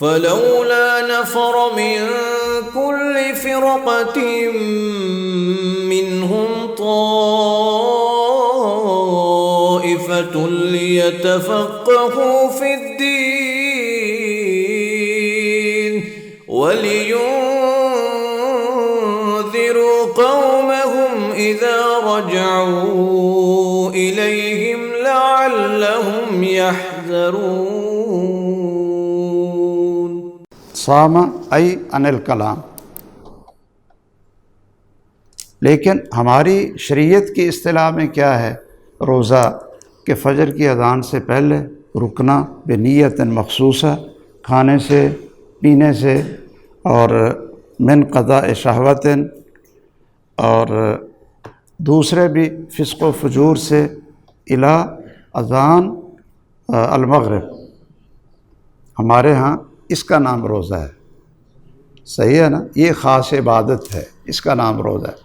فلولا نفر من كل فرقة منهم طائفة ليتفقهوا في الدين ولينذروا قومهم إذا رجعوا إليهم لعلهم يحذرون. صام ای عن الکلام. لیکن ہماری شریعت کی اصطلاح میں کیا ہے؟ روزہ کہ فجر کی اذان سے پہلے رکنا بنیت مخصوصہ، کھانے سے پینے سے، اور من قضاء شہوت، اور دوسرے بھی فسق و فجور سے، الی اذان المغرب. ہمارے ہاں اس کا نام روزہ ہے. صحیح ہے نا؟ یہ خاص عبادت ہے، اس کا نام روزہ ہے.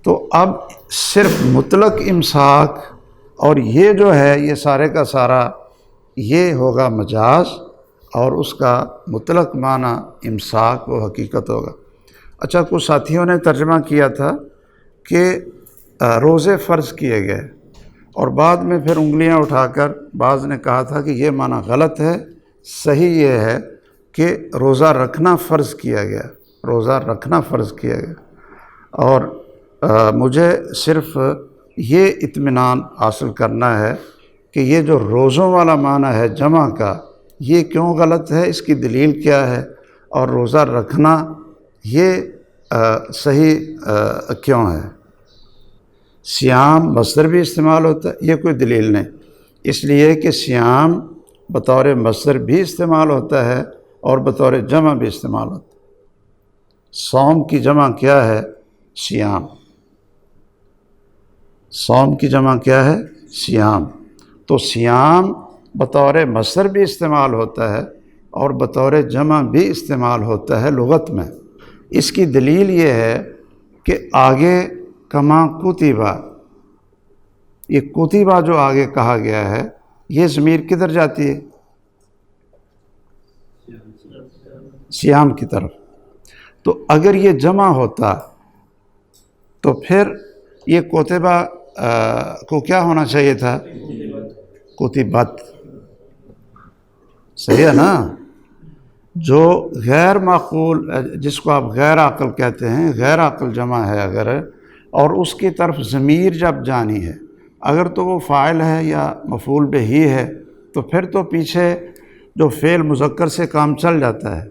تو اب صرف مطلق امساک اور یہ جو ہے یہ سارے کا سارا یہ ہوگا مجاز، اور اس کا مطلق معنی امساک و حقیقت ہوگا. اچھا، کچھ ساتھیوں نے ترجمہ کیا تھا کہ روزے فرض کیے گئے، اور بعد میں پھر انگلیاں اٹھا کر بعض نے کہا تھا کہ یہ معنی غلط ہے. صحیح یہ ہے کہ روزہ رکھنا فرض کیا گیا، روزہ رکھنا فرض کیا گیا. اور مجھے صرف یہ اطمینان حاصل کرنا ہے کہ یہ جو روزوں والا معنی ہے جمع کا، یہ کیوں غلط ہے، اس کی دلیل کیا ہے، اور روزہ رکھنا یہ صحیح کیوں ہے. سیام مصدر بھی استعمال ہوتا ہے، یہ کوئی دلیل نہیں، اس لیے کہ سیام بطور مصدر بھی استعمال ہوتا ہے اور بطور جمع بھی استعمال ہوتا ہے. صوم کی جمع کیا ہے؟ سیام. صوم کی جمع کیا ہے؟ سیام. تو سیام بطور مصدر بھی استعمال ہوتا ہے اور بطور جمع بھی استعمال ہوتا ہے لغت میں. اس کی دلیل یہ ہے کہ آگے کما کتبہ، یہ کتبہ جو آگے کہا گیا ہے یہ ضمیر کدھر جاتی ہے؟ سیام کی طرف. تو اگر یہ جمع ہوتا تو پھر یہ کتبہ کو کیا ہونا چاہیے تھا؟ کتبت. صحیح ہے نا؟ جو غیر معقول، جس کو آپ غیر عاقل کہتے ہیں، غیر عاقل جمع ہے اگر، اور اس کی طرف ضمیر جب جانی ہے، اگر تو وہ فاعل ہے یا مفعول بہ ہے، تو پھر تو پیچھے جو فعل مذکر سے کام چل جاتا ہے.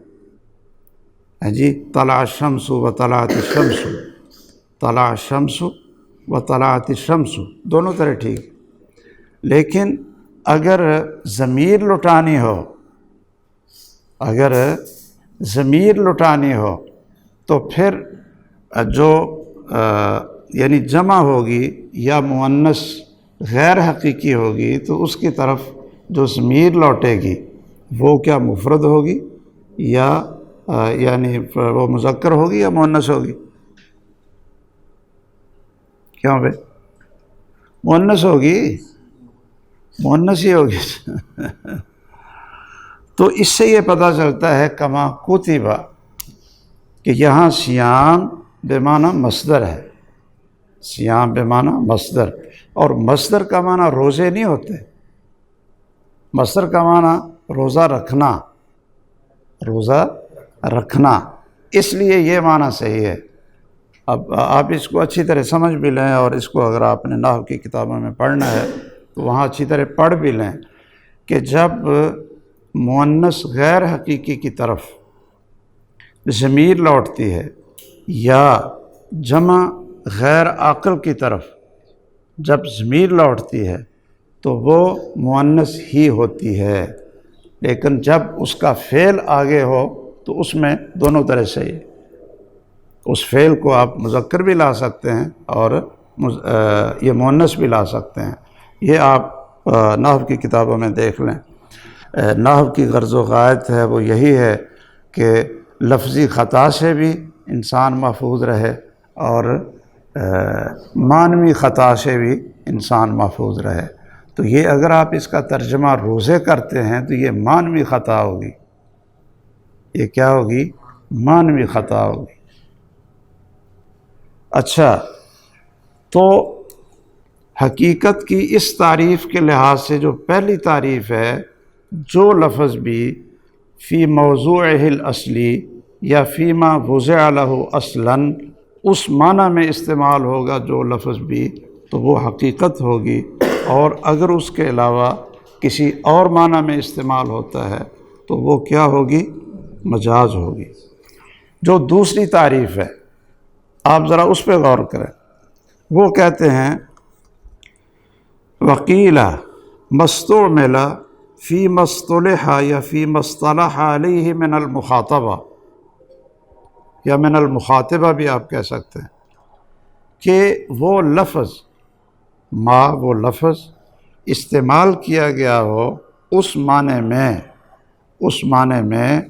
جی، طلع الشمس و طلعت الشمس، طلع الشمس و طلعت الشمس، دونوں طرح ٹھیک. لیکن اگر ضمیر لٹانی ہو، اگر ضمیر لٹانی ہو تو پھر جو یعنی جمع ہوگی یا مؤنث غیر حقیقی ہوگی تو اس کی طرف جو ضمیر لوٹے گی وہ کیا مفرد ہوگی یا یعنی وہ مذکر ہوگی یا مؤنث ہوگی؟ کیوں بھائی؟ مؤنث ہوگی، مؤنث ہی ہوگی. تو اس سے یہ پتہ چلتا ہے کما کتبہ کہ یہاں سیام بمعنی مصدر ہے. سیام بمعنی مصدر، اور مصدر کا معنی روزے نہیں ہوتے. مصدر کا معنی روزہ رکھنا، روزہ رکھنا. اس لیے یہ معنی صحیح ہے. اب آپ اس کو اچھی طرح سمجھ بھی لیں، اور اس کو اگر آپ نے نحو کی کتابوں میں پڑھنا ہے تو وہاں اچھی طرح پڑھ بھی لیں کہ جب مؤنث غیر حقیقی کی طرف ضمیر لوٹتی ہے یا جمع غیر عاقل کی طرف جب ضمیر لوٹتی ہے تو وہ مؤنث ہی ہوتی ہے. لیکن جب اس کا فعل آگے ہو تو اس میں دونوں طرح سے ہی اس فعل کو آپ مذکر بھی لا سکتے ہیں اور یہ مؤنث بھی لا سکتے ہیں. یہ آپ نحو کی کتابوں میں دیکھ لیں. نحو کی غرض و غایت ہے وہ یہی ہے کہ لفظی خطا سے بھی انسان محفوظ رہے اور معنوی خطا سے بھی انسان محفوظ رہے. تو یہ اگر آپ اس کا ترجمہ روزے کرتے ہیں تو یہ معنوی خطا ہوگی. یہ کیا ہوگی؟ معنوی خطا ہوگی۔ اچھا، تو حقیقت کی اس تعریف کے لحاظ سے جو پہلی تعریف ہے، جو لفظ بھی فی موضوعہ الاصلی یا فیما وضع لہ اصلاً اس معنی میں استعمال ہوگا جو لفظ بھی، تو وہ حقیقت ہوگی، اور اگر اس کے علاوہ کسی اور معنی میں استعمال ہوتا ہے تو وہ کیا ہوگی؟ مجاز ہوگی۔ جو دوسری تعریف ہے آپ ذرا اس پہ غور کریں، وہ کہتے ہیں وقیل مستعمل فی مصطلح یا فی مصطلح علیہ من المخاطبہ، یا من المخاطبہ بھی آپ کہہ سکتے ہیں، کہ وہ لفظ وہ لفظ استعمال کیا گیا ہو اس معنی میں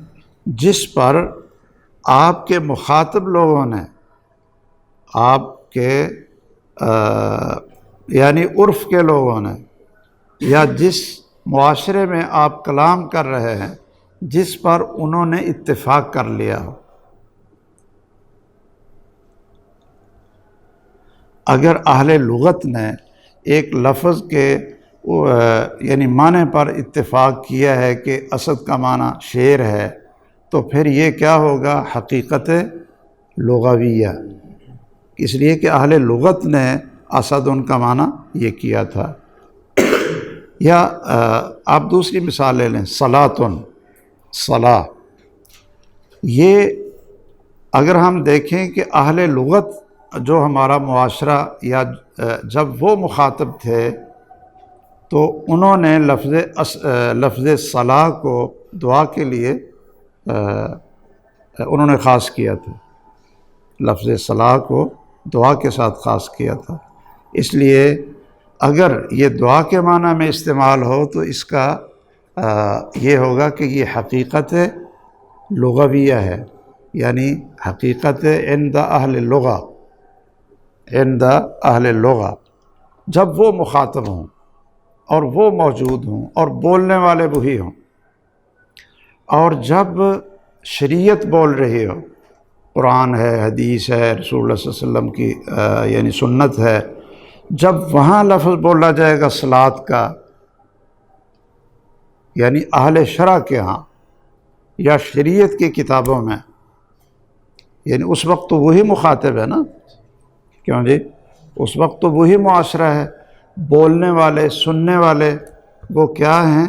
جس پر آپ کے مخاطب لوگوں نے، آپ کے یعنی عرف کے لوگوں نے، یا جس معاشرے میں آپ کلام کر رہے ہیں جس پر انہوں نے اتفاق کر لیا ہو۔ اگر اہل لغت نے ایک لفظ کے یعنی معنی پر اتفاق کیا ہے کہ اسد کا معنی شیر ہے، تو پھر یہ کیا ہوگا؟ حقیقت لغویہ، اس لیے کہ اہل لغت نے اسد ان کا معنی یہ کیا تھا۔ یا آپ دوسری مثال لے لیں، صلاۃ، یہ اگر ہم دیکھیں کہ اہل لغت جو ہمارا معاشرہ یا جب وہ مخاطب تھے تو انہوں نے لفظ صلاح کو دعا کے لیے انہوں نے خاص کیا تھا، لفظ صلاح کو دعا کے ساتھ خاص کیا تھا۔ اس لیے اگر یہ دعا کے معنی میں استعمال ہو تو اس کا یہ ہوگا کہ یہ حقیقت لغویہ ہے، یعنی حقیقت عند اہل لغہ، جب وہ مخاطب ہوں اور وہ موجود ہوں اور بولنے والے وہی ہوں، اور جب شریعت بول رہی ہو، قرآن ہے، حدیث ہے، رسول اللہ صلی اللہ علیہ وسلم کی یعنی سنت ہے، جب وہاں لفظ بولا جائے گا صلاۃ کا، یعنی اہل شرع کے ہاں یا شریعت کی کتابوں میں، یعنی اس وقت تو وہی مخاطب ہے نا، کیوں جی؟ اس وقت تو وہی معاشرہ ہے، بولنے والے سننے والے وہ کیا ہیں؟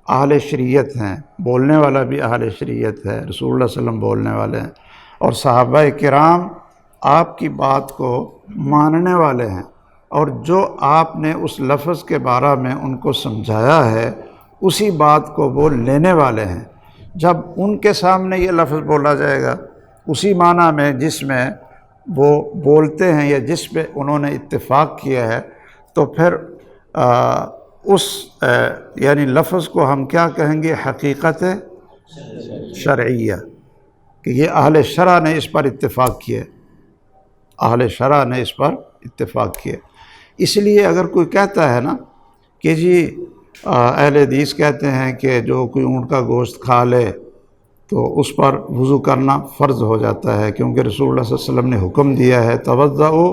اہل شریعت ہیں، بولنے والا بھی اہل شریعت ہے، رسول اللہ صلی اللہ علیہ وسلم بولنے والے ہیں، اور صحابہ کرام آپ کی بات کو ماننے والے ہیں، اور جو آپ نے اس لفظ کے بارے میں ان کو سمجھایا ہے اسی بات کو وہ لینے والے ہیں۔ جب ان کے سامنے یہ لفظ بولا جائے گا اسی معنی میں جس میں وہ بولتے ہیں یا جس پہ انہوں نے اتفاق کیا ہے، تو پھر اس یعنی لفظ کو ہم کیا کہیں گے؟ حقیقت شرعیہ، کہ یہ اہل شرع نے اس پر اتفاق کیا، اہل شرع نے اس پر اتفاق کیا۔ اس لیے اگر کوئی کہتا ہے نا کہ جی اہل حدیث کہتے ہیں کہ جو کوئی اونٹ کا گوشت کھا لے تو اس پر وضو کرنا فرض ہو جاتا ہے، کیونکہ رسول اللہ صلی اللہ علیہ وسلم نے حکم دیا ہے توضؤ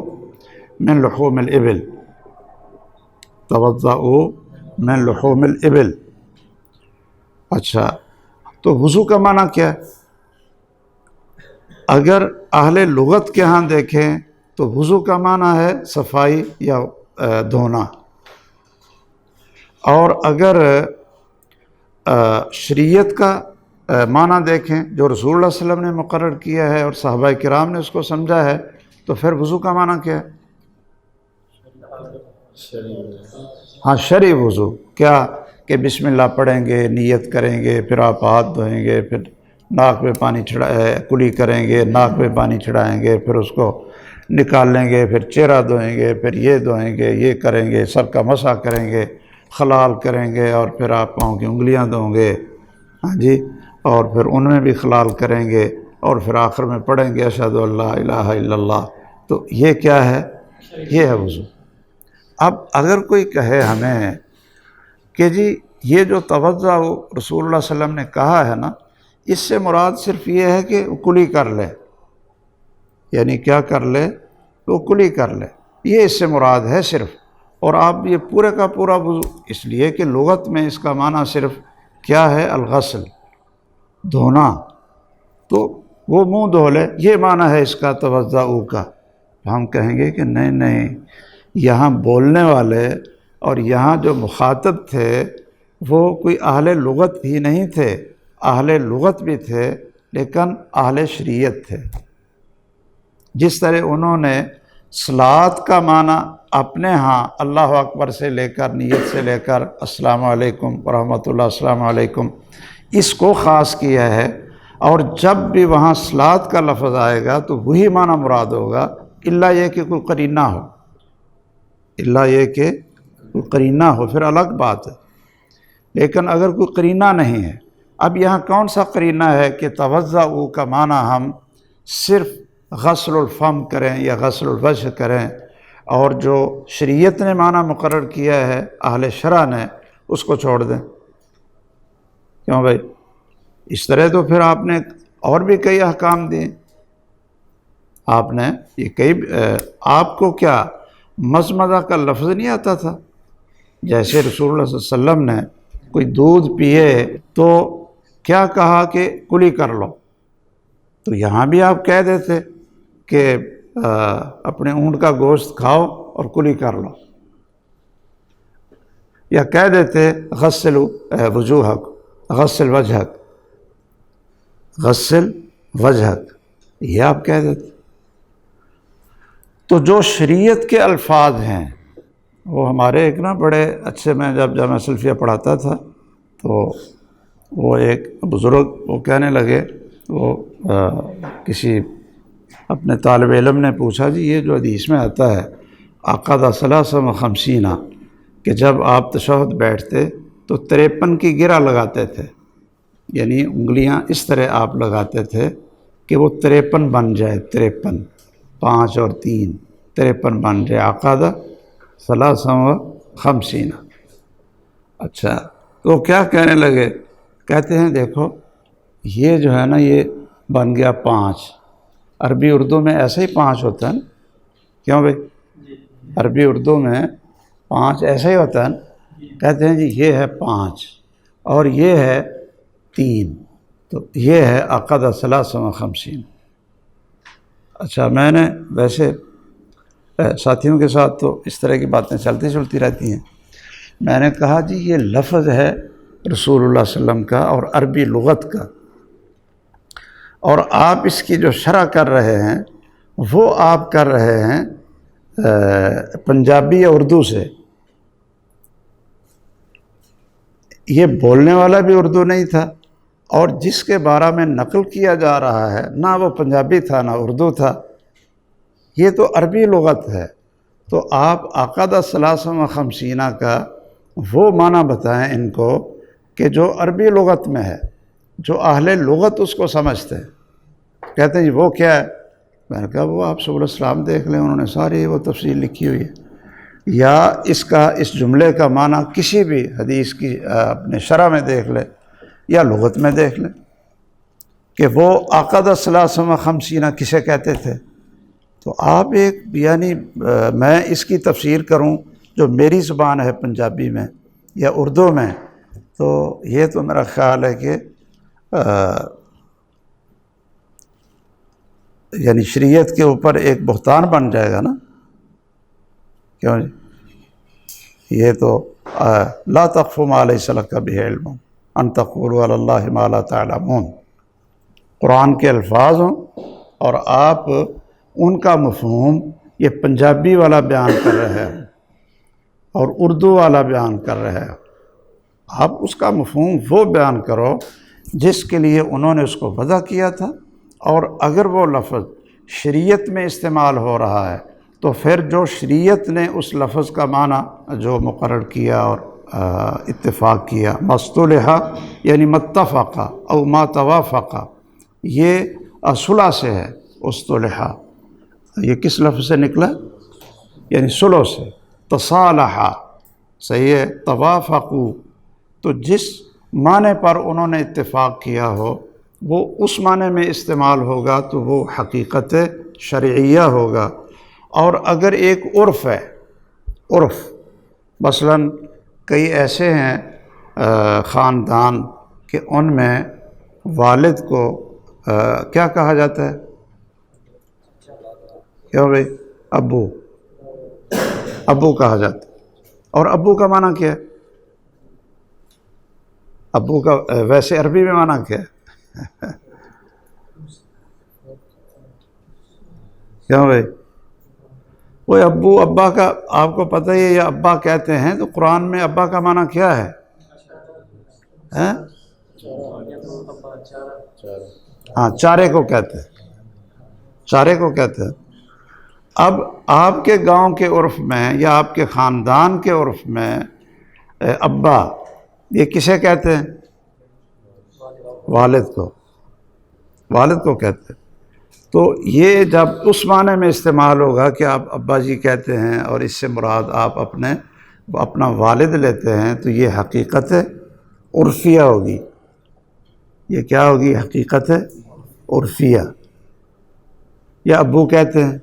من لحوم الابل، توضؤ من لحوم الابل۔ اچھا، تو وضو کا معنی کیا ہے؟ اگر اہل لغت کے ہاں دیکھیں تو وضو کا معنی ہے صفائی یا دھونا، اور اگر شریعت کا معنی دیکھیں جو رسول اللہ صلی اللہ علیہ وسلم نے مقرر کیا ہے اور صحابہ کرام نے اس کو سمجھا ہے، تو پھر وضو کا معنی کیا ہے؟ ہاں، شرعی وضو کیا کہ بسم اللہ پڑھیں گے، نیت کریں گے، پھر آپ ہاتھ دھوئیں گے، پھر ناک پہ پانی کلی کریں گے، ناک پہ پانی چڑھائیں گے، پھر اس کو نکال لیں گے، پھر چہرہ دھوئیں گے، پھر یہ دھوئیں گے، یہ کریں گے، سر کا مسح کریں گے، خلال کریں گے، اور پھر آپ پاؤں کی انگلیاں دھویں گے، ہاں جی، اور پھر ان میں بھی خلال کریں گے، اور پھر آخر میں پڑھیں گے اشہد ان لا الہ الا اللہ۔ تو یہ کیا ہے؟ یہ ہے وضو۔ اب اگر کوئی کہے ہمیں کہ جی یہ جو توضؤ رسول اللہ صلی اللہ علیہ وسلم نے کہا ہے نا، اس سے مراد صرف یہ ہے کہ کلی کر لے، یعنی کیا کر لے؟ وہ کلی کر لے، یہ اس سے مراد ہے صرف۔ اور آپ یہ پورے کا پورا وضو، اس لیے کہ لغت میں اس کا معنی صرف کیا ہے؟ الغسل، دھونا، تو وہ منہ دھو لے، یہ معنی ہے اس کا توضؤ کا۔ ہم کہیں گے کہ نہیں نہیں، یہاں بولنے والے اور یہاں جو مخاطب تھے وہ کوئی اہل لغت ہی نہیں تھے، اہل لغت بھی تھے لیکن اہل شریعت تھے۔ جس طرح انہوں نے صلاۃ کا معنی اپنے ہاں اللہ اکبر سے لے کر، نیت سے لے کر السلام علیکم ورحمۃ اللہ، السلام علیکم، اس کو خاص کیا ہے، اور جب بھی وہاں صلاۃ کا لفظ آئے گا تو وہی معنی مراد ہوگا، الا یہ کہ کوئی قرینہ ہو، الا یہ کہ کوئی قرینہ ہو، پھر الگ بات ہے۔ لیکن اگر کوئی قرینہ نہیں ہے، اب یہاں کون سا قرینہ ہے کہ توضؤ کا معنی ہم صرف غسل الفم کریں یا غسل الوجہ کریں، اور جو شریعت نے معنی مقرر کیا ہے اہل شرع نے، اس کو چھوڑ دیں؟ کیوں بھائی؟ اس طرح تو پھر آپ نے اور بھی کئی احکام دیے، آپ نے یہ کئی، آپ کو کیا مزمزہ کا لفظ نہیں آتا تھا؟ جیسے رسول اللہ صلی اللہ علیہ وسلم نے کوئی دودھ پیے تو کیا کہا کہ کلی کر لو، تو یہاں بھی آپ کہہ دیتے کہ اپنے اونٹ کا گوشت کھاؤ اور کلی کر لو، یا کہہ دیتے غسل وجوہک، غسل وجہک، غسل وجہک، یہ آپ کہہ دیتے۔ تو جو شریعت کے الفاظ ہیں وہ ہمارے ایک نا بڑے اچھے، میں جب جامعہ سلفیہ پڑھاتا تھا تو وہ ایک بزرگ وہ کہنے لگے، وہ کسی اپنے طالب علم نے پوچھا، جی یہ جو حدیث میں آتا ہے عقد ثلاث و خمسین، کہ جب آپ تشہد بیٹھتے تو 53 کی گرہ لگاتے تھے، یعنی انگلیاں اس طرح آپ لگاتے تھے کہ وہ 53 بن جائے، 53، 5 اور 3، 53 بن جائے، عقد ثلاث و خمسین۔ اچھا، تو کیا کہنے لگے؟ کہتے ہیں دیکھو یہ جو ہے نا یہ بن گیا 5، عربی اردو میں ایسے ہی 5 ہوتا ہے نا، کیوں بھائی؟ عربی اردو میں 5 ایسے ہی ہوتا ہے نا۔ کہتے ہیں جی یہ ہے 5 اور یہ ہے 3، تو یہ ہے عقد ثلاث و خمسین۔ اچھا، میں نے ویسے ساتھیوں کے ساتھ تو اس طرح کی باتیں چلتی رہتی ہیں، میں نے کہا جی یہ لفظ ہے رسول اللہ صلی اللہ علیہ وسلم کا اور عربی لغت کا، اور آپ اس کی جو شرح کر رہے ہیں وہ آپ کر رہے ہیں پنجابی یا اردو سے۔ یہ بولنے والا بھی اردو نہیں تھا، اور جس کے بارے میں نقل کیا جا رہا ہے نہ وہ پنجابی تھا نہ اردو تھا، یہ تو عربی لغت ہے۔ تو آپ عقد ثلاث و خمسین کا وہ معنی بتائیں ان کو کہ جو عربی لغت میں ہے، جو اہل لغت اس کو سمجھتے ہیں۔ کہتے ہیں جی وہ کیا ہے؟ میں نے کہا وہ آپ سبل السلام دیکھ لیں، انہوں نے ساری وہ تفصیل لکھی ہوئی ہے، یا اس جملے کا معنی کسی بھی حدیث کی اپنے شرح میں دیکھ لیں یا لغت میں دیکھ لیں کہ وہ عقد ثلاث و خمسین کسے کہتے تھے۔ تو آپ ایک، یعنی میں اس کی تفسیر کروں جو میری زبان ہے پنجابی میں یا اردو میں، تو یہ تو میرا خیال ہے کہ یعنی شریعت کے اوپر ایک بہتان بن جائے گا نا، کیوں جی؟ یہ تو لا تقف ما لیس لک بہ علم ان تقولوا علی اللہ ما لا تعلمون، قرآن کے الفاظ ہوں اور آپ ان کا مفہوم یہ پنجابی والا بیان کر رہے ہیں اور اردو والا بیان کر رہے ہیں، آپ اس کا مفہوم وہ بیان کرو جس کے لیے انہوں نے اس کو وضع کیا تھا، اور اگر وہ لفظ شریعت میں استعمال ہو رہا ہے تو پھر جو شریعت نے اس لفظ کا معنی جو مقرر کیا اور اتفاق کیا، مصطلحہ یعنی متفقہ او ما توافقہ، یہ صلح سے ہے، اصطلحہ یہ کس لفظ سے نکلا؟ یعنی صلح سے، تصالحہ، صحیح ہے، توافقو، تو جس معنی پر انہوں نے اتفاق کیا ہو وہ اس معنی میں استعمال ہوگا تو وہ حقیقت شرعیہ ہوگا۔ اور اگر ایک عرف ہے، عرف مثلاً کئی ایسے ہیں خاندان کہ ان میں والد کو کیا کہا جاتا ہے؟ کیا بھائی؟ ابو، ابو کہا جاتا ہے۔ اور ابو کا معنی کیا ہے؟ ابو کا ویسے عربی میں معنی کیا ہے؟ کیوں بھائی؟ وہ ابو ابا کا آپ کو پتہ ہی ہے، یا ابا کہتے ہیں، تو قرآن میں ابا کا معنی کیا ہے؟ ہاں، چارے کو کہتے ہیں، چارے کو کہتے ہیں۔ اب آپ کے گاؤں کے عرف میں یا آپ کے خاندان کے عرف میں ابا یہ کسے کہتے ہیں؟ والد کو، والد کو کہتے ہیں۔ تو یہ جب اس معنی میں استعمال ہوگا کہ آپ ابا جی کہتے ہیں اور اس سے مراد آپ اپنا والد لیتے ہیں، تو یہ حقیقت عرفیہ ہوگی۔ یہ کیا ہوگی؟ حقیقت عرفیہ۔ یا ابو کہتے ہیں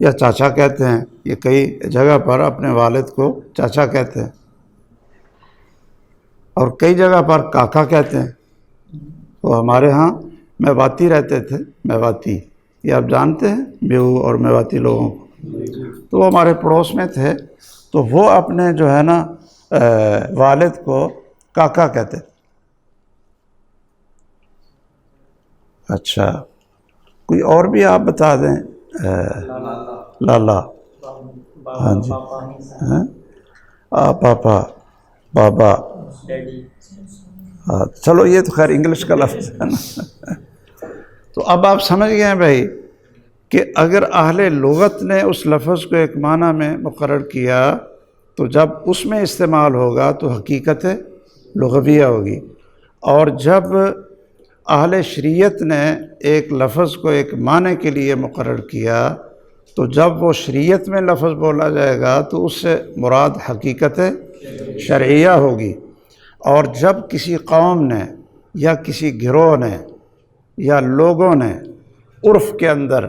یا چاچا کہتے ہیں، یہ کئی جگہ پر اپنے والد کو چاچا کہتے ہیں، اور کئی جگہ پر کاکا کہتے ہیں۔ تو ہمارے ہاں میواتی رہتے تھے، میواتی، یہ آپ جانتے ہیں بیہو اور میواتی لوگوں کو، تو وہ ہمارے پڑوس میں تھے، تو وہ اپنے جو ہے نا والد کو کاکا کہتے تھے۔ اچھا، کوئی اور بھی آپ بتا دیں؟ لالا، ہاں جی، پاپا، بابا، ہاں چلو یہ تو خیر انگلش کا لفظ ہے نا۔ تو اب آپ سمجھ گئے ہیں بھائی کہ اگر اہل لغت نے اس لفظ کو ایک معنی میں مقرر کیا تو جب اس میں استعمال ہوگا تو حقیقت لغویہ ہوگی، اور جب اہل شریعت نے ایک لفظ کو ایک معنی کے لیے مقرر کیا تو جب وہ شریعت میں لفظ بولا جائے گا تو اس سے مراد حقیقت شرعیہ ہوگی۔ اور جب کسی قوم نے یا کسی گروہ نے یا لوگوں نے عرف کے اندر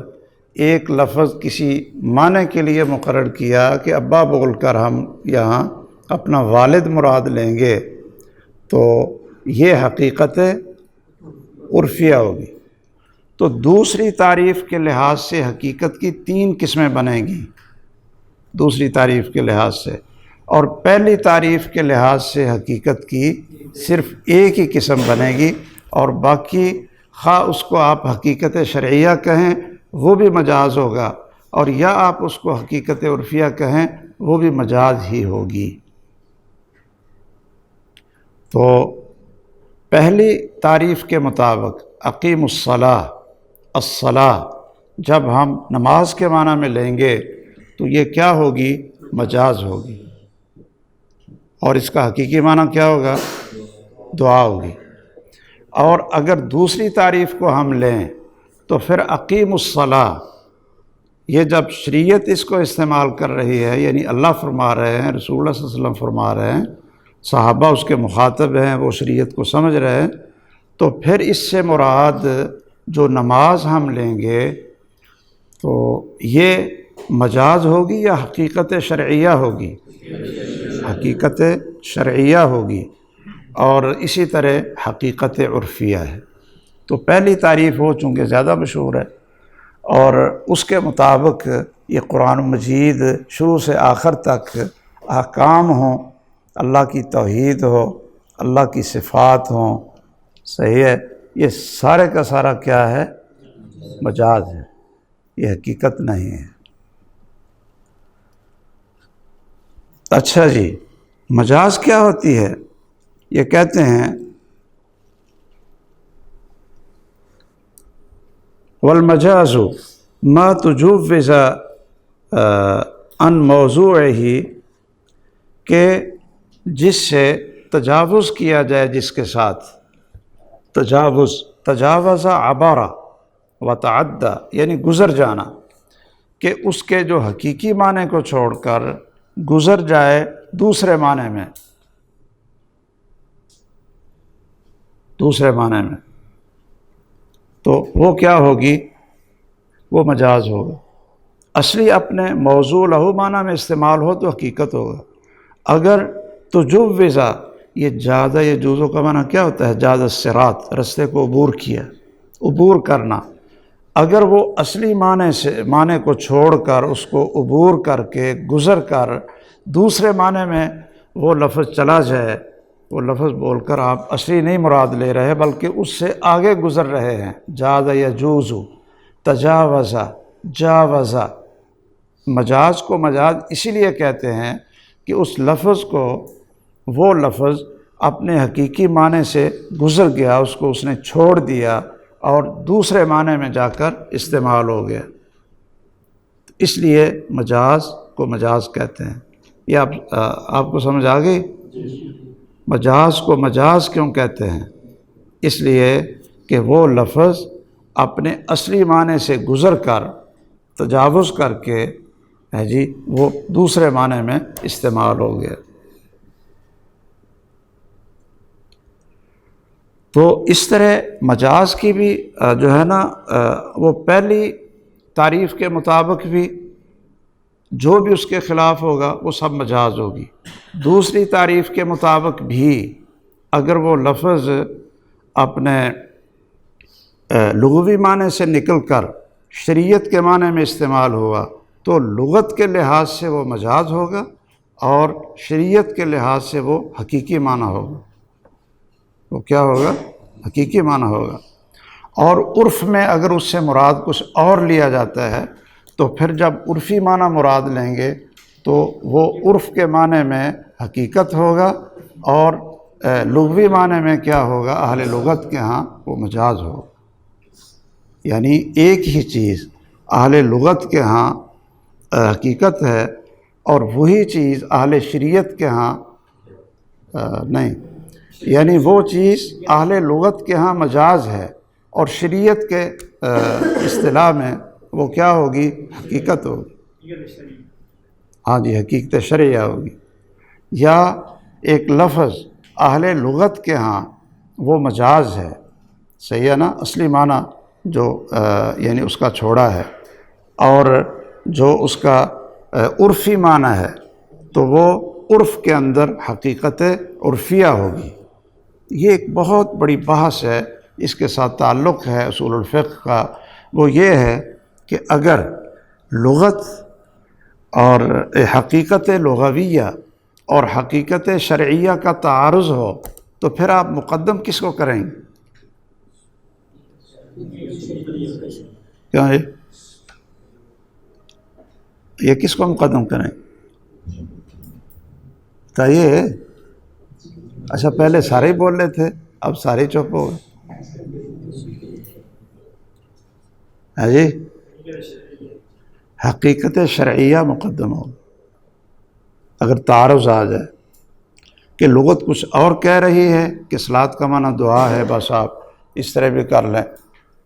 ایک لفظ کسی معنی کے لیے مقرر کیا کہ ابا بول کر ہم یہاں اپنا والد مراد لیں گے، تو یہ حقیقت عرفیہ ہوگی۔ تو دوسری تعریف کے لحاظ سے حقیقت کی 3 قسمیں بنیں گی، دوسری تعریف کے لحاظ سے، اور پہلی تعریف کے لحاظ سے حقیقت کی صرف ایک ہی قسم بنے گی، اور باقی خواہ اس کو آپ حقیقت شرعیہ کہیں وہ بھی مجاز ہوگا، اور یا آپ اس کو حقیقت عرفیہ کہیں وہ بھی مجاز ہی ہوگی۔ تو پہلی تعریف کے مطابق اقیم الصلاۃ، الصلاۃ جب ہم نماز کے معنی میں لیں گے تو یہ کیا ہوگی؟ مجاز ہوگی، اور اس کا حقیقی معنی کیا ہوگا؟ دعا ہوگی۔ اور اگر دوسری تعریف کو ہم لیں تو پھر اقیم الصلاۃ، یہ جب شریعت اس کو استعمال کر رہی ہے، یعنی اللہ فرما رہے ہیں، رسول اللہ صلی اللہ علیہ وسلم فرما رہے ہیں، صحابہ اس کے مخاطب ہیں، وہ شریعت کو سمجھ رہے ہیں، تو پھر اس سے مراد جو نماز ہم لیں گے تو یہ مجاز ہوگی یا حقیقت شرعیہ ہوگی؟ حقیقت شرعیہ ہوگی، اور اسی طرح حقیقت عرفیہ ہے۔ تو پہلی تعریف وہ چونکہ زیادہ مشہور ہے، اور اس کے مطابق یہ قرآن مجید شروع سے آخر تک احکام ہوں، اللہ کی توحید ہو، اللہ کی صفات ہوں، صحیح ہے، یہ سارے کا سارا کیا ہے؟ مجاز ہے، یہ حقیقت نہیں ہے۔ اچھا جی، مجاز کیا ہوتی ہے؟ یہ کہتے ہیں والمجاز ما تجوز عن موضوعہ، کہ جس سے تجاوز کیا جائے، جس کے ساتھ تجاوز عبارہ وتعدی، یعنی گزر جانا، کہ اس کے جو حقیقی معنی کو چھوڑ کر گزر جائے دوسرے معنی میں، دوسرے معنی میں، تو وہ کیا ہوگی؟ وہ مجاز ہوگا۔ اصلی اپنے موضوع لہو معنی میں استعمال ہو تو حقیقت ہوگا۔ اگر تجوزا، یہ جاز یجوزو کا معنی کیا ہوتا ہے؟ جاز الصراط، رستے کو عبور کیا، عبور کرنا۔ اگر وہ اصلی معنی کو چھوڑ کر اس کو عبور کر کے گزر کر دوسرے معنی میں وہ لفظ چلا جائے، وہ لفظ بول کر آپ اصلی نہیں مراد لے رہے بلکہ اس سے آگے گزر رہے ہیں۔ جاز یجوز، تجاوزا، جاوزا۔ مجاز کو مجاز اسی لیے کہتے ہیں کہ اس لفظ کو، وہ لفظ اپنے حقیقی معنی سے گزر گیا، اس کو اس نے چھوڑ دیا اور دوسرے معنی میں جا کر استعمال ہو گیا، اس لیے مجاز کو مجاز کہتے ہیں۔ یہ آپ کو سمجھ آ گئی؟ مجاز کو مجاز کیوں کہتے ہیں؟ اس لیے کہ وہ لفظ اپنے اصلی معنی سے گزر کر، تجاوز کر کے وہ دوسرے معنی میں استعمال ہو گیا۔ تو اس طرح مجاز کی بھی جو ہے نا وہ پہلی تعریف کے مطابق بھی جو بھی اس کے خلاف ہوگا وہ سب مجاز ہوگی۔ دوسری تعریف کے مطابق بھی اگر وہ لفظ اپنے لغوی معنی سے نکل کر شریعت کے معنی میں استعمال ہوا تو لغت کے لحاظ سے وہ مجاز ہوگا اور شریعت کے لحاظ سے وہ حقیقی معنی ہوگا۔ وہ کیا ہوگا؟ حقیقی معنی ہوگا۔ اور عرف میں اگر اس سے مراد کچھ اور لیا جاتا ہے تو پھر جب عرفی معنی مراد لیں گے تو وہ عرف کے معنی میں حقیقت ہوگا اور لغوی معنی میں کیا ہوگا؟ اہل لغت کے ہاں وہ مجاز ہوگا۔ یعنی ایک ہی چیز اہل لغت کے ہاں حقیقت ہے اور وہی چیز اہل شریعت کے ہاں نہیں، یعنی وہ چیز اہل لغت کے ہاں مجاز ہے اور شریعت کے اصطلاح میں وہ کیا ہوگی؟ حقیقت ہوگی۔ ہاں جی، حقیقت شرعیہ ہوگی۔ یا ایک لفظ اہل لغت کے ہاں وہ مجاز ہے، صحیح ہے نا، اصلی معنی جو یعنی اس کا چھوڑا ہے، اور جو اس کا عرفی معنی ہے تو وہ عرف کے اندر حقیقت عرفیہ ہوگی۔ یہ ایک بہت بڑی بحث ہے، اس کے ساتھ تعلق ہے اصول الفقہ کا۔ وہ یہ ہے کہ اگر لغت اور حقیقت لغویہ اور حقیقت شرعیہ کا تعارض ہو تو پھر آپ مقدم کس کو کریں گے؟ کیوں یہ کس کو مقدم کریں؟ بتائیے۔ اچھا، پہلے سارے ہی بول رہے تھے، اب سارے چپ ہو گئے۔ ہاں جی، حقیقت شرعیہ مقدم ہو اگر تعارض آ جائے کہ لغت کچھ اور کہہ رہی ہے کہ صلاۃ کا معنی دعا ہے، بس آپ اس طرح بھی کر لیں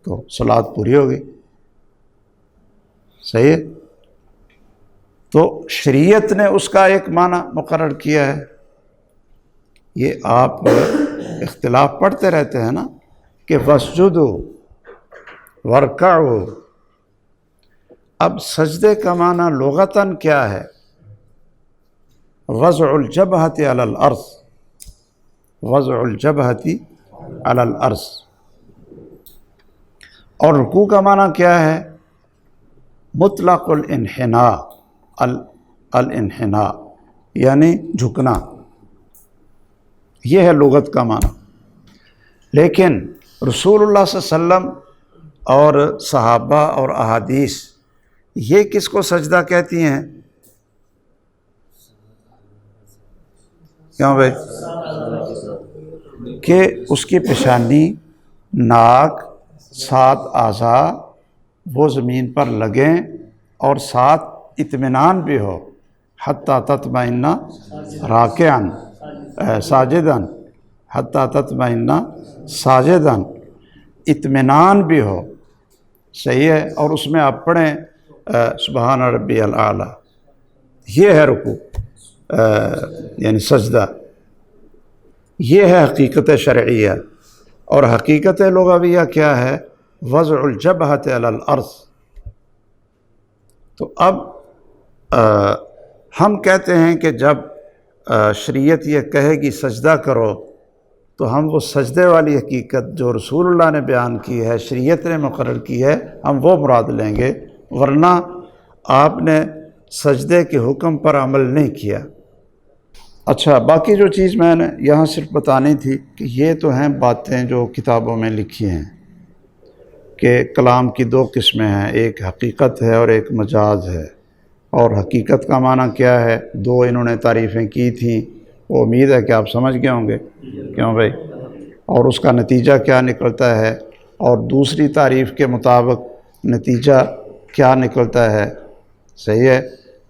تو صلاۃ پوری ہوگی، صحیح ہے۔ تو شریعت نے اس کا ایک معنی مقرر کیا ہے۔ یہ آپ اختلاف پڑھتے رہتے ہیں نا کہ وَاسْجُدُوا وَارْكَعُوا۔ اب سجدے کا معنی لغتاً کیا ہے؟ وضع الجبہۃ علی الارض، وضع الجبہۃ علی الارض۔ اور رکوع کا معنی کیا ہے؟ مطلق الانحناء، الانحناء یعنی جھکنا، یہ ہے لغت کا معنی۔ لیکن رسول اللہ صلی اللہ علیہ وسلم اور صحابہ اور احادیث یہ کس کو سجدہ کہتی ہیں؟ کیوں بھائی؟ کہ اس کی پیشانی، ناک، 7 اعضاء وہ زمین پر لگیں اور ساتھ اطمینان بھی ہو، حتیٰ تطمئن راکعاً ساجداً، حتیٰ تطمئن ساجداً، اطمینان بھی ہو، صحیح ہے، اور اس میں آپ پڑھیں سبحان ربی الاعلیٰ۔ یہ ہے رکوع یعنی سجدہ، یہ ہے حقیقت شرعیہ۔ اور حقیقت لغویہ کیا ہے؟ وضع الجبہۃ علی الارض۔ تو اب ہم کہتے ہیں کہ جب شریعت یہ کہے گی سجدہ کرو، تو ہم وہ سجدے والی حقیقت جو رسول اللہ نے بیان کی ہے، شریعت نے مقرر کی ہے، ہم وہ مراد لیں گے، ورنہ آپ نے سجدے کے حکم پر عمل نہیں کیا۔ اچھا، باقی جو چیز میں نے یہاں صرف بتانی تھی کہ یہ تو ہیں باتیں جو کتابوں میں لکھی ہیں کہ کلام کی دو قسمیں ہیں، ایک حقیقت ہے اور ایک مجاز ہے۔ اور حقیقت کا معنی کیا ہے؟ دو انہوں نے تعریفیں کی تھیں، وہ امید ہے کہ آپ سمجھ گئے ہوں گے، کیوں بھائی؟ اور اس کا نتیجہ کیا نکلتا ہے، اور دوسری تعریف کے مطابق نتیجہ کیا نکلتا ہے؟ صحیح ہے،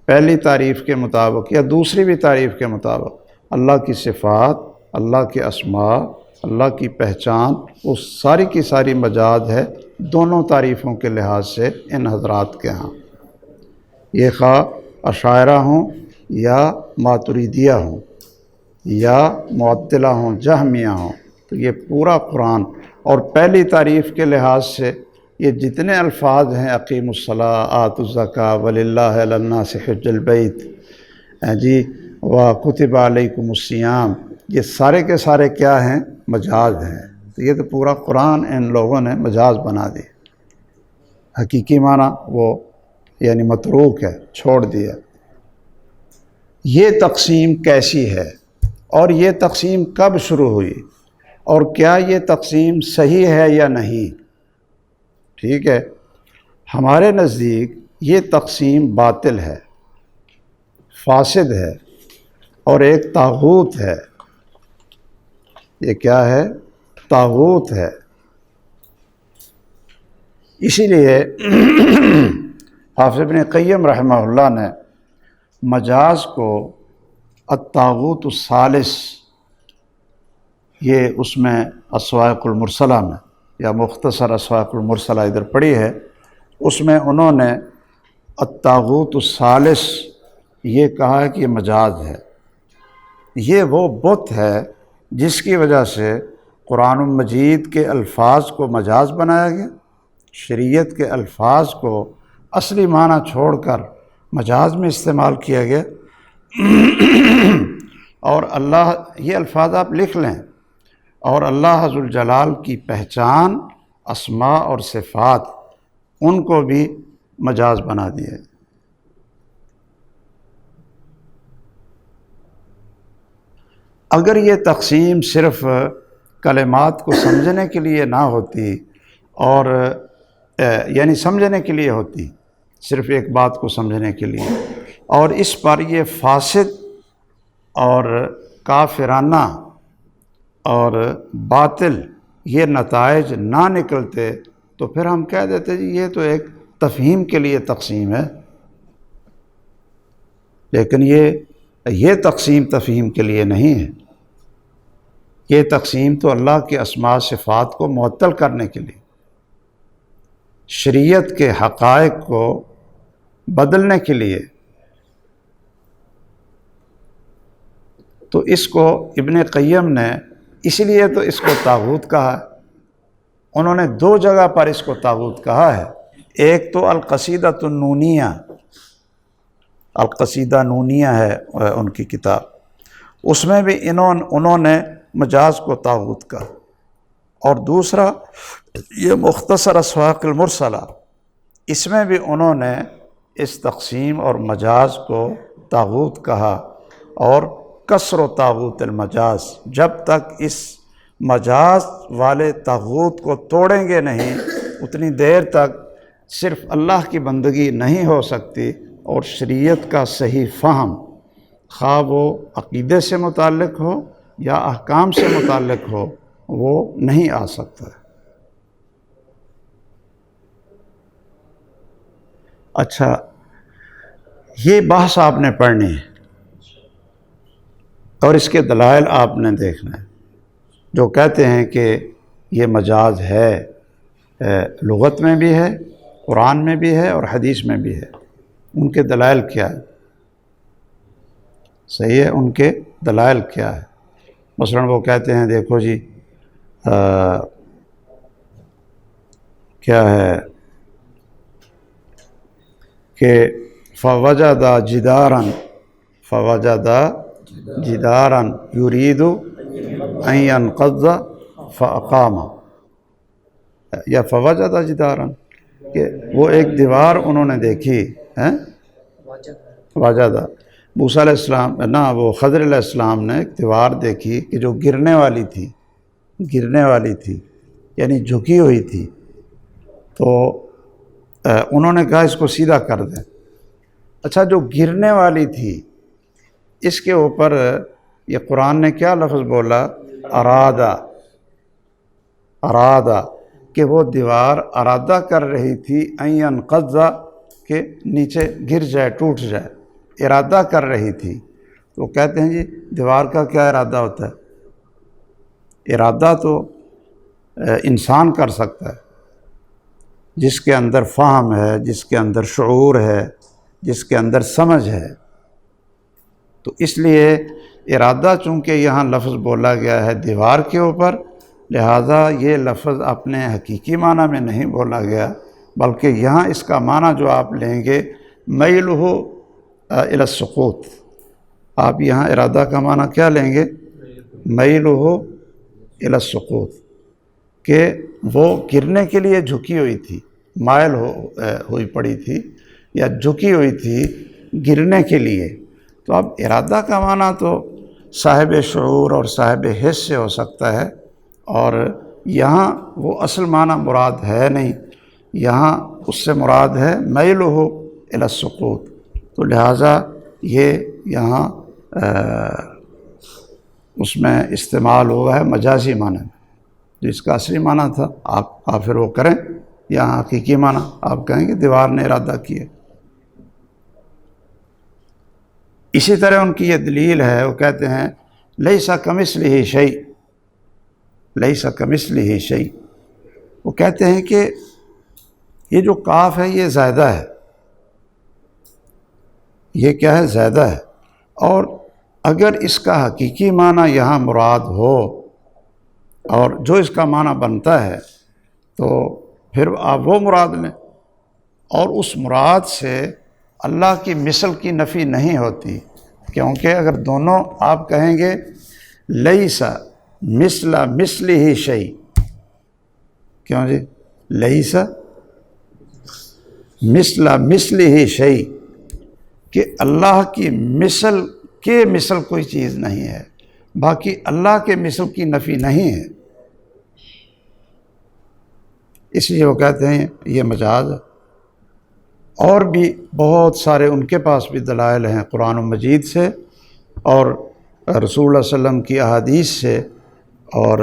پہلی تعریف کے مطابق یا دوسری بھی تعریف کے مطابق اللہ کی صفات، اللہ کے اسماء، اللہ کی پہچان، وہ ساری کی ساری مجاز ہے دونوں تعریفوں کے لحاظ سے ان حضرات کے ہاں، یہ خواہ اشاعرہ ہوں یا ماتریدیہ ہوں یا معطلہ ہوں، جہمیہ ہوں، تو یہ پورا قرآن۔ اور پہلی تعریف کے لحاظ سے یہ جتنے الفاظ ہیں، اقیموا الصلاۃ، آتوا الزکاۃ، وللہ علی الناس حج البیت، جی، وکتب علیکم الصیام، یہ سارے کے سارے کیا ہیں؟ مجاز ہیں۔ تو یہ تو پورا قرآن ان لوگوں نے مجاز بنا دی، حقیقی معنی وہ یعنی متروک ہے، چھوڑ دیا۔ یہ تقسیم کیسی ہے اور یہ تقسیم کب شروع ہوئی اور کیا یہ تقسیم صحیح ہے یا نہیں؟ ٹھیک ہے، ہمارے نزدیک یہ تقسیم باطل ہے، فاسد ہے اور ایک طاغوت ہے۔ یہ کیا ہے؟ طاغوت ہے۔ اسی لیے حافظ ابن قیم رحمہ اللہ نے مجاز کو الطاغوت الثالث، یہ اس میں الصواعق المرسلہ میں یا مختصر الصواعق المرسلہ ادھر پڑھی ہے، اس میں انہوں نے الطاغوت الثالث یہ کہا ہے کہ یہ مجاز ہے۔ یہ وہ بت ہے جس کی وجہ سے قرآن مجید کے الفاظ کو مجاز بنایا گیا، شریعت کے الفاظ کو اصلی معنی چھوڑ کر مجاز میں استعمال کیا گیا۔ اور اللہ، یہ الفاظ آپ لکھ لیں، اور اللہ ذوالجلال کی پہچان، اسماء اور صفات، ان کو بھی مجاز بنا دیا۔ اگر یہ تقسیم صرف کلمات کو سمجھنے کے لیے نہ ہوتی، اور یعنی سمجھنے کے لیے ہوتی، صرف ایک بات کو سمجھنے کے لیے، اور اس پر یہ فاسد اور کافرانہ اور باطل یہ نتائج نہ نکلتے، تو پھر ہم کہہ دیتے جی یہ تو ایک تفہیم کے لیے تقسیم ہے۔ لیکن یہ تقسیم تفہیم کے لیے نہیں ہے، یہ تقسیم تو اللہ کے اسماء صفات کو معطل کرنے کے لیے، شریعت کے حقائق کو بدلنے کے لیے۔ تو اس کو ابن قیم نے اس لیے تو اس کو طاغوت کہا ہے، انہوں نے دو جگہ پر اس کو طاغوت کہا ہے۔ ایک تو القصیدہ النونیہ، القصیدہ نونیہ ہے ان کی کتاب، اس میں بھی انہوں نے مجاز کو طاغوت کہا، اور دوسرا یہ مختصر الصواعق المرسلہ، اس میں بھی انہوں نے اس تقسیم اور مجاز کو طاغوت کہا۔ اور کسر و طاغوت المجاز، جب تک اس مجاز والے طاغوت کو توڑیں گے نہیں، اتنی دیر تک صرف اللہ کی بندگی نہیں ہو سکتی، اور شریعت کا صحیح فہم، خواہ وہ عقیدے سے متعلق ہو یا احکام سے متعلق ہو، وہ نہیں آ سکتا۔ اچھا، یہ بحث آپ نے پڑھنی ہے اور اس کے دلائل آپ نے دیکھنا ہے۔ جو کہتے ہیں کہ یہ مجاز ہے، لغت میں بھی ہے، قرآن میں بھی ہے اور حدیث میں بھی ہے، ان کے دلائل کیا ہے؟ صحیح ہے، ان کے دلائل کیا ہے؟ مثلا وہ کہتے ہیں دیکھو جی، کیا ہے کہ فوجد جدارا یرید ان ينقض فاقام، یا فوجد جدارا کہ وہ ایک دیوار انہوں نے دیکھی ہے، وجد موسیٰ علیہ السلام وہ خضر علیہ السلام نے ایک دیوار دیکھی کہ جو گرنے والی تھی یعنی جھکی ہوئی تھی، تو انہوں نے کہا اس کو سیدھا کر دیں۔ اچھا، جو گرنے والی تھی اس کے اوپر یہ قرآن نے کیا لفظ بولا؟ ارادہ، کہ وہ دیوار ارادہ کر رہی تھی ان ينقض، کہ نیچے گر جائے، ٹوٹ جائے، ارادہ کر رہی تھی۔ تو کہتے ہیں جی دیوار کا کیا ارادہ ہوتا ہے؟ ارادہ تو انسان کر سکتا ہے، جس کے اندر فہم ہے، جس کے اندر شعور ہے، جس کے اندر سمجھ ہے۔ تو اس لیے ارادہ چونکہ یہاں لفظ بولا گیا ہے دیوار کے اوپر، لہذا یہ لفظ اپنے حقیقی معنی میں نہیں بولا گیا، بلکہ یہاں اس کا معنی جو آپ لیں گے میلہ الی السقوط، آپ یہاں ارادہ کا معنی کیا لیں گے؟ میلہ الی السقوط، کہ وہ گرنے کے لیے جھکی ہوئی تھی، مائل ہوئی پڑی تھی یا جھکی ہوئی تھی گرنے کے لیے۔ تو اب ارادہ کا معنی تو صاحب شعور اور صاحب حس سے ہو سکتا ہے، اور یہاں وہ اصل معنی مراد ہے نہیں، یہاں اس سے مراد ہے میلہ الی السقوط۔ تو لہٰذا یہ یہاں اس میں استعمال ہوا ہے مجازی معنی میں، جو اس کا اصلی معنی تھا آپ پھر وہ کریں، یہاں حقیقی معنی آپ کہیں گے دیوار نے ارادہ کیا۔ اسی طرح ان کی یہ دلیل ہے، وہ کہتے ہیں لیس کمثلہ شیء، لیس کمثلہ شیء، وہ کہتے ہیں کہ یہ جو کاف ہے یہ زائدہ ہے، یہ کیا ہے؟ زائدہ ہے، اور اگر اس کا حقیقی معنی یہاں مراد ہو اور جو اس کا معنی بنتا ہے تو پھر آپ وہ مراد لیں، اور اس مراد سے اللہ کی مثل کی نفی نہیں ہوتی، کیونکہ اگر دونوں آپ کہیں گے لیس مثل مثلہ شیء، کیوں جی؟ لیس مثل مثلہ شیء، کہ اللہ کی مثل کے مثل کوئی چیز نہیں ہے، باقی اللہ کے مثل کی نفی نہیں ہے، اس لیے وہ کہتے ہیں یہ مجاز ہے۔ اور بھی بہت سارے ان کے پاس بھی دلائل ہیں قرآن مجید سے اور رسول اللہ صلی اللہ علیہ وسلم کی احادیث سے، اور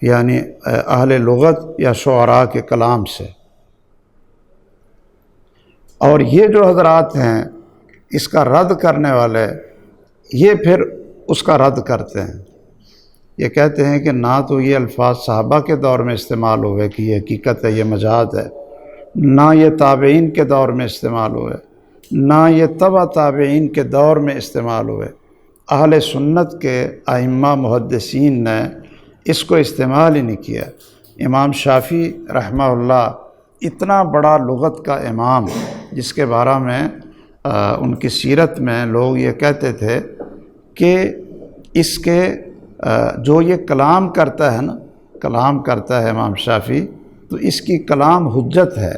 یعنی اہل لغت یا شعراء کے کلام سے۔ اور یہ جو حضرات ہیں اس کا رد کرنے والے، یہ پھر اس کا رد کرتے ہیں، یہ کہتے ہیں کہ نہ تو یہ الفاظ صحابہ کے دور میں استعمال ہوئے کہ یہ حقیقت ہے، یہ مجاز ہے، نہ یہ تابعین کے دور میں استعمال ہوئے، نہ یہ تبع تابعین کے دور میں استعمال ہوئے۔ اہل سنت کے ائمہ محدثین نے اس کو استعمال ہی نہیں کیا۔ امام شافعی رحمہ اللہ اتنا بڑا لغت کا امام، جس کے بارے میں ان کی سیرت میں لوگ یہ کہتے تھے کہ اس کے جو یہ کلام کرتا ہے نا، کلام کرتا ہے امام شافعی، تو اس کی کلام حجت ہے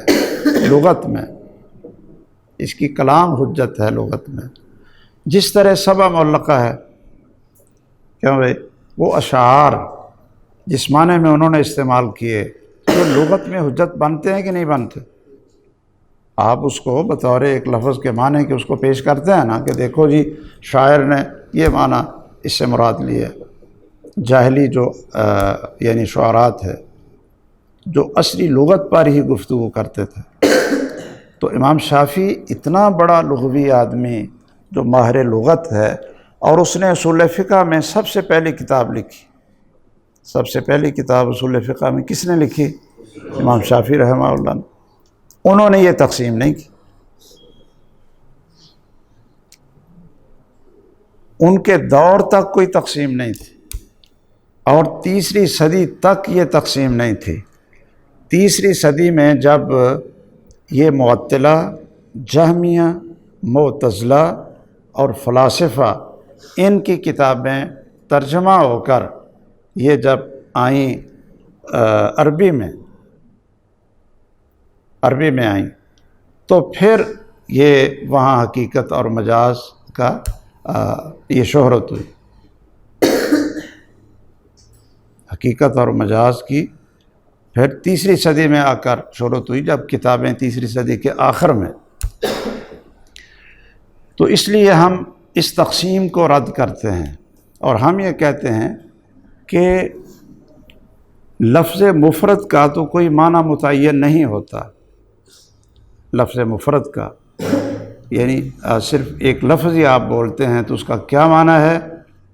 لغت میں، اس کی کلام حجت ہے لغت میں، جس طرح سبع معلقہ ہے، کیوں بھائی؟ وہ اشعار جس معنی میں انہوں نے استعمال کیے، تو لغت میں حجت بنتے ہیں کہ نہیں بنتے؟ آپ اس کو بطور ایک لفظ کے معنی کہ اس کو پیش کرتے ہیں نا، کہ دیکھو جی شاعر نے یہ معنی اس سے مراد لیا۔ جاہلی جو یعنی شعراء ہے جو اصلی لغت پر ہی گفتگو کرتے تھے، تو امام شافعی اتنا بڑا لغوی آدمی جو ماہر لغت ہے، اور اس نے اصول فقہ میں سب سے پہلی کتاب لکھی، سب سے پہلی کتاب اصول فقہ میں کس نے لکھی؟ امام شافعی رحمہ اللہ نے۔ انہوں نے یہ تقسیم نہیں کی، ان کے دور تک کوئی تقسیم نہیں تھی۔ اور تیسری صدی تک یہ تقسیم نہیں تھی۔ تیسری صدی میں جب یہ معطلہ، جہمیہ، معتزلہ اور فلاسفہ ان کی کتابیں ترجمہ ہو کر یہ جب آئیں عربی میں آئیں، تو پھر یہ وہاں حقیقت اور مجاز کا یہ شہرت ہوئی۔ حقیقت اور مجاز کی پھر تیسری صدی میں آ کر شہرت ہوئی، جب کتابیں تیسری صدی کے آخر میں۔ تو اس لیے ہم اس تقسیم کو رد کرتے ہیں، اور ہم یہ کہتے ہیں کہ لفظ مفرد کا تو کوئی معنی متعین نہیں ہوتا۔ لفظ مفرد کا یعنی صرف ایک لفظ ہی آپ بولتے ہیں تو اس کا کیا معنی ہے،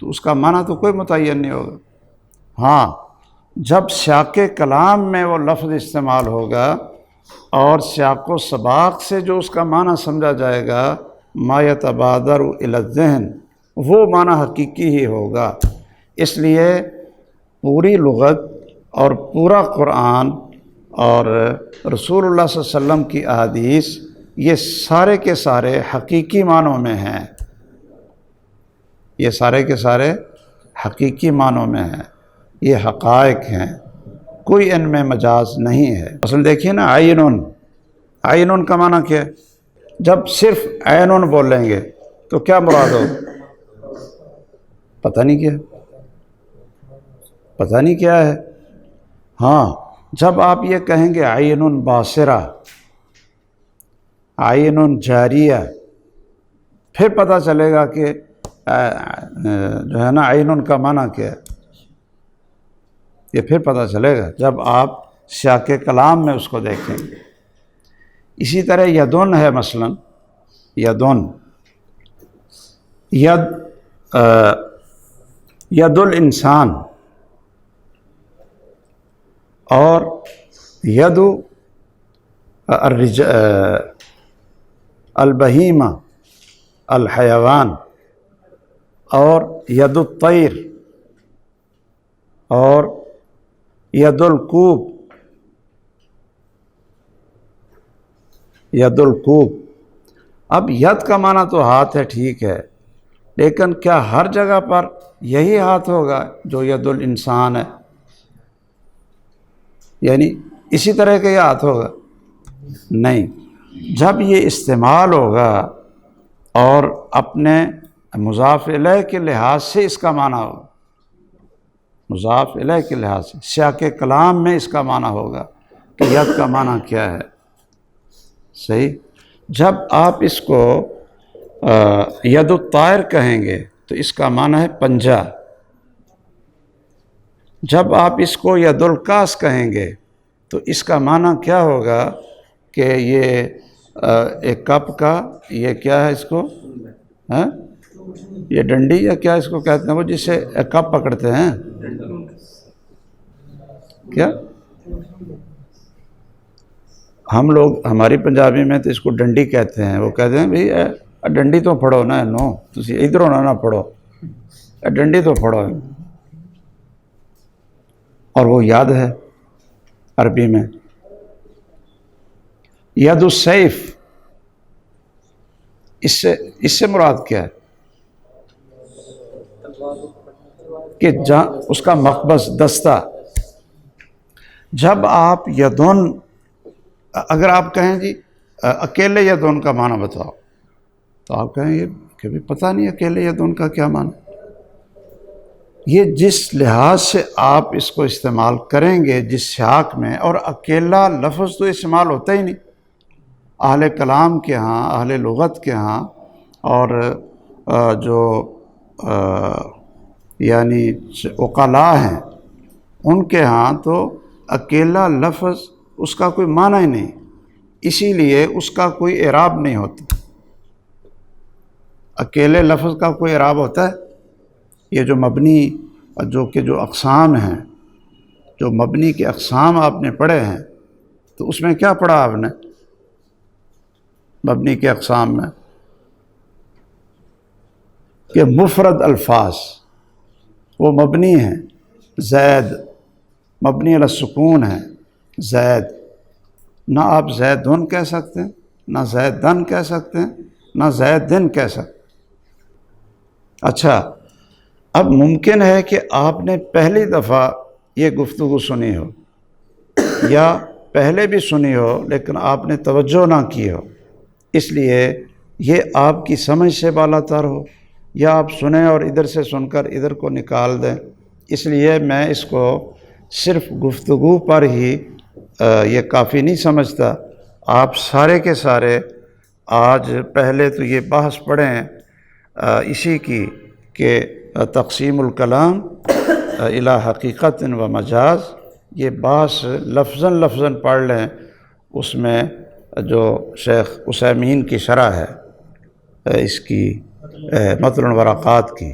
تو اس کا معنی تو کوئی متعین نہیں ہوگا۔ ہاں، جب سیاق کلام میں وہ لفظ استعمال ہوگا اور سیاق و سباق سے جو اس کا معنی سمجھا جائے گا، ما یتبادر الی الذہن، وہ معنی حقیقی ہی ہوگا۔ اس لیے پوری لغت اور پورا قرآن اور رسول اللہ صلی اللہ علیہ وسلم کی احادیث، یہ سارے کے سارے حقیقی معنوں میں ہیں۔ یہ سارے کے سارے حقیقی معنوں میں ہیں، یہ حقائق ہیں، کوئی ان میں مجاز نہیں ہے۔ مثلا دیکھیے نا، عینٌ کا معنی کیا ہے؟ جب صرف عینٌ بولیں گے تو کیا مراد ہو؟ پتہ نہیں کیا ہے۔ ہاں، جب آپ یہ کہیں گے عین باصرہ، عین جاریہ، پھر پتہ چلے گا کہ جو ہے نا عین کا معنی کیا ہے۔ یہ پھر پتہ چلے گا جب آپ سیاق کلام میں اس کو دیکھیں گے۔ اسی طرح یدن ہے، مثلا یدن، ید الانسان اور ید البہیمہ الحیوان اور ید الطیر اور ید الکوب، ید الکوب۔ اب ید کا معنی تو ہاتھ ہے، ٹھیک ہے، لیکن کیا ہر جگہ پر یہی ہاتھ ہوگا جو ید الانسان ہے؟ یعنی اسی طرح کا یہ ہاتھ ہوگا؟ نہیں۔ جب یہ استعمال ہوگا اور اپنے مضاف الیہ کے لحاظ سے اس کا معنی ہوگا، مضاف الیہ کے لحاظ سے سیاق کلام میں اس کا معنی ہوگا کہ ید کا معنی کیا ہے۔ صحیح۔ جب آپ اس کو ید الطائر کہیں گے تو اس کا معنی ہے پنجہ۔ جب آپ اس کو ید الکاس کہیں گے تو اس کا معنی کیا ہوگا کہ یہ ایک کپ کا، یہ کیا ہے اس کو، یہ ڈنڈی یا کیا اس کو کہتے ہیں، وہ جس سے کپ پکڑتے ہیں، کیا ہم لوگ ہماری پنجابی میں تو اس کو ڈنڈی کہتے ہیں۔ وہ کہتے ہیں بھئی ڈنڈی تو پھڑو نا، نو تسی ادھروں نہ پڑھو، ڈنڈی تو پھڑو۔ اور وہ یاد ہے عربی میں ید السیف، اس سے مراد کیا ہے کہ جہاں اس کا مقبض، دستہ۔ جب آپ یدن، اگر آپ کہیں جی اکیلے یدن کا معنی بتاؤ، تو آپ کہیں یہ کہ بھی پتہ نہیں اکیلے یدن کا کیا معنی۔ یہ جس لحاظ سے آپ اس کو استعمال کریں گے، جس سیاق میں، اور اکیلا لفظ تو استعمال ہوتا ہی نہیں اہل کلام کے ہاں، اہل لغت کے ہاں، اور جو یعنی عقلاء ہیں ان کے ہاں تو اکیلا لفظ اس کا کوئی معنی ہی نہیں، اسی لیے اس کا کوئی اعراب نہیں ہوتا۔ اکیلے لفظ کا کوئی اعراب ہوتا ہے؟ یہ جو مبنی، جو اقسام ہیں، جو مبنی کے اقسام آپ نے پڑھے ہیں، تو اس میں کیا پڑھا آپ نے مبنی کے اقسام میں؟ کہ مفرد الفاظ وہ مبنی ہیں، زید مبنی علی السکون ہے، زید، نہ آپ زیدن کہہ سکتے ہیں، نہ زیدن کہہ سکتے ہیں، نہ زیدن کہہ سکتے ہیں۔ اچھا، اب ممکن ہے کہ آپ نے پہلی دفعہ یہ گفتگو سنی ہو یا پہلے بھی سنی ہو لیکن آپ نے توجہ نہ کی ہو، اس لیے یہ آپ کی سمجھ سے بالا تر ہو، یا آپ سنیں اور ادھر سے سن کر ادھر کو نکال دیں۔ اس لیے میں اس کو صرف گفتگو پر ہی یہ کافی نہیں سمجھتا۔ آپ سارے کے سارے آج پہلے تو یہ بحث پڑھیں اسی کی کہ تقسیم الکلام الی حقیقت و مجاز، یہ بحث لفظاً لفظاً پڑھ لیں، اس میں جو شیخ عثیمین کی شرح ہے اس کی متن الورقات کی،